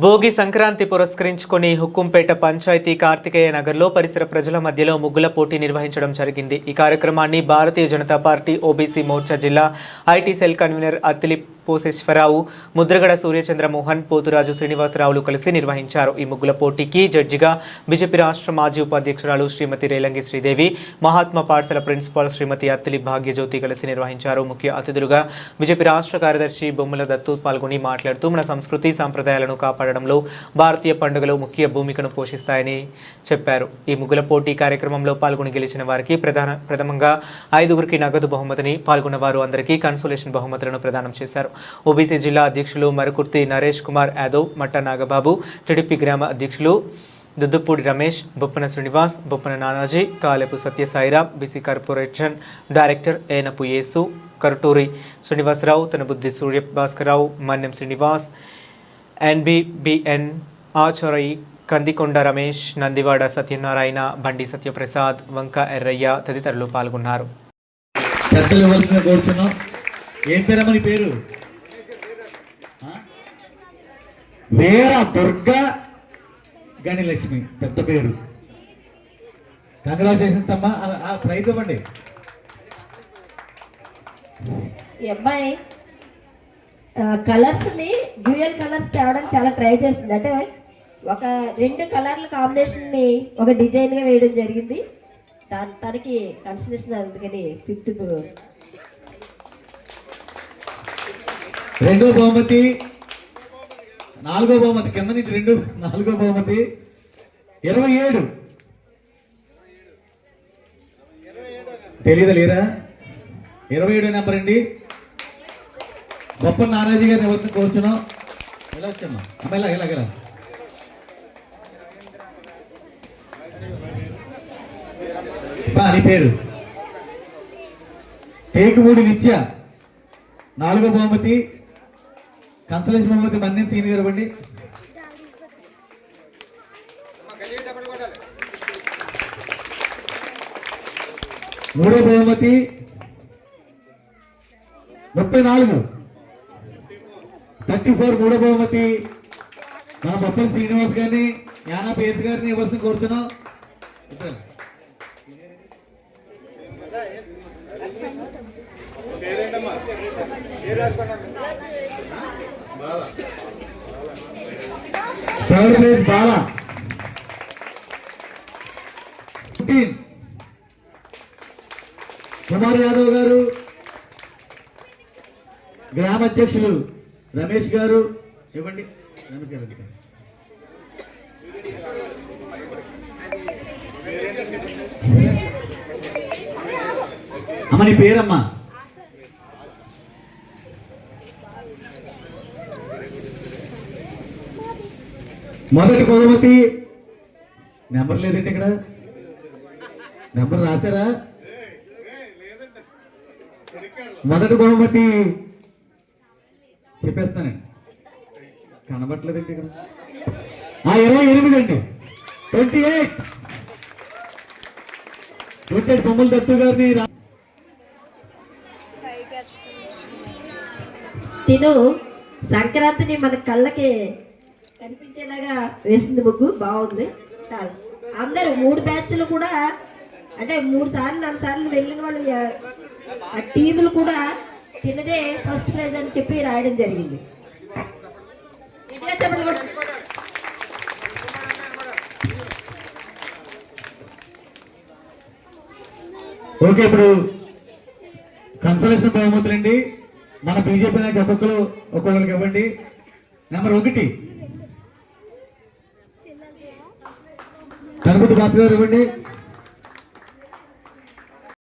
భోగి సంక్రాంతి పురస్కరించుకొని హుక్కుంపేట పంచాయతీ కార్తికేయ నగర్లో పరిసర ప్రజల మధ్యలో ముగ్గుల పోటీ నిర్వహించడం జరిగింది. ఈ కార్యక్రమాన్ని భారతీయ జనతా పార్టీ ఓబీసీ మోర్చా జిల్లా IT cell convener Attili Poseswararao, Mudragada Suryachandra Mohan, Poturaju శ్రీనివాసరావులు కలిసి నిర్వహించారు. ఈ ముగ్గుల పోటీకి జడ్జిగా బీజేపీ రాష్ట్ర మాజీ ఉపాధ్యక్షురాలు శ్రీమతి రేలంగి శ్రీదేవి, మహాత్మా పాఠశాల ప్రిన్సిపాల్ శ్రీమతి అత్తిలి భాగ్యజ్యోతి కలిసి నిర్వహించారు. ముఖ్య అతిథులుగా బీజేపీ రాష్ట్ర కార్యదర్శి బొమ్మల దత్తు పాల్గొని మాట్లాడుతూ మన సంస్కృతి సాంప్రదాయాలను కాపాడడంలో భారతీయ పండుగలు ముఖ్య భూమికను పోషిస్తాయని చెప్పారు. ఈ ముగ్గుల పోటీ కార్యక్రమంలో పాల్గొని గెలిచిన వారికి ప్రథమంగా 5గురికి నగదు బహుమతిని, పాల్గొన్న వారు అందరికీ కన్సోలేషన్ బహుమతులను ప్రదానం చేశారు. ఓబీసీ జిల్లా అధ్యక్షులు మరుకుర్తి నరేష్ కుమార్ యాదవ్, మట్ట నాగబాబు, టీడీపీ గ్రామ అధ్యక్షులు Duddupudi Ramesh, Boppana Srinivas, Boppana Nanaji, కాలేపు సత్యసాయిరామ్, BC corporation director ఏనపు యేసు, కరుటూరి శ్రీనివాసరావు, తనబుద్ధి సూర్య భాస్కరరావు, మన్యం శ్రీనివాస్, ఎన్బిబిఎన్ ఆచారయి, కందికొండ రమేష్, నందివాడ సత్యనారాయణ, బండి సత్యప్రసాద్, వంక ఎర్రయ్య తదితరులు పాల్గొన్నారు. ఏం పేరమ్మ నీ పేరు? వీర దుర్గా గణిలక్ష్మి, పెద్ద పేరు. కంగ్రాచులేషన్స్ అమ్మా. ప్రైజ్ ఇవ్వండి. ఈ అమ్మాయి కలర్స్ ని డ్యూయల్ కలర్స్ తేవడానికి చాలా ట్రై చేస్తుంది. అంటే ఒక 2 కలర్ల కాంబినేషన్ ని ఒక డిజైన్ గా వేయడం జరిగింది. తనకి కన్సలేషన్ అందుకని 5th రెండో బహుమతి, 4వ బహుమతి, కింద నుంచి 2, 4వ బహుమతి 27. తెలీదా లేరా? 27 నెంబర్ అండి. గొప్ప నానాజీ గారిని ఎవరిని కోరుచున్నాం. ఎలా వచ్చమ్మా అమ్మ? ఇలా నీ పేరు? టేకుమూడి నిత్య, 4వ బహుమతి, కన్సలేషన్ బహుమతి మన్యం సీని గారు ఇవ్వండి. మూడో బహుమతి 34, 34 మూడో బహుమతి మన బొప్పల శ్రీనివాస్ గారిని, యానా పేస్ గారిని ఇవ్వాల్సిన కోరుచున్నాం. Third place Bala. 15 కుమార్ యాదవ్ గారు, గ్రామ అధ్యక్షులు రమేష్ గారు ఇవ్వండి. రమేష్ గారు అమ్మ నీ పేరమ్మా? మొదటి బహుమతి నెంబర్ లేదండి ఇక్కడ. నెంబర్ రాశారా? మొదటి బహుమతి చెప్పేస్తానండి, కనబట్టలేదండి ఇక్కడ. 28 అండి. 28 బొమ్మల దత్తు గారిని. తిను సంక్రాంతిని మన కళ్ళకి కనిపించేలాగా వేసింది. ముగ్గు బాగుంది చాలా. అందరూ 3 బ్యాచ్లు కూడా, అంటే 3 సార్లు 4 సార్లు వెళ్ళిన వాళ్ళు ఆ టీములు కూడా తినదే ఫస్ట్ ప్రైజ్ అని చెప్పి రాయడం జరిగింది. ఓకే, ఇప్పుడు కన్సలేషన్ బహుమతులండి. మన బీజేపీ నాయకు ఒక్కొక్కరికి ఇవ్వండి. నెంబర్ 1 కనుమతి భాస్కర్ గారు ఇవ్వండి.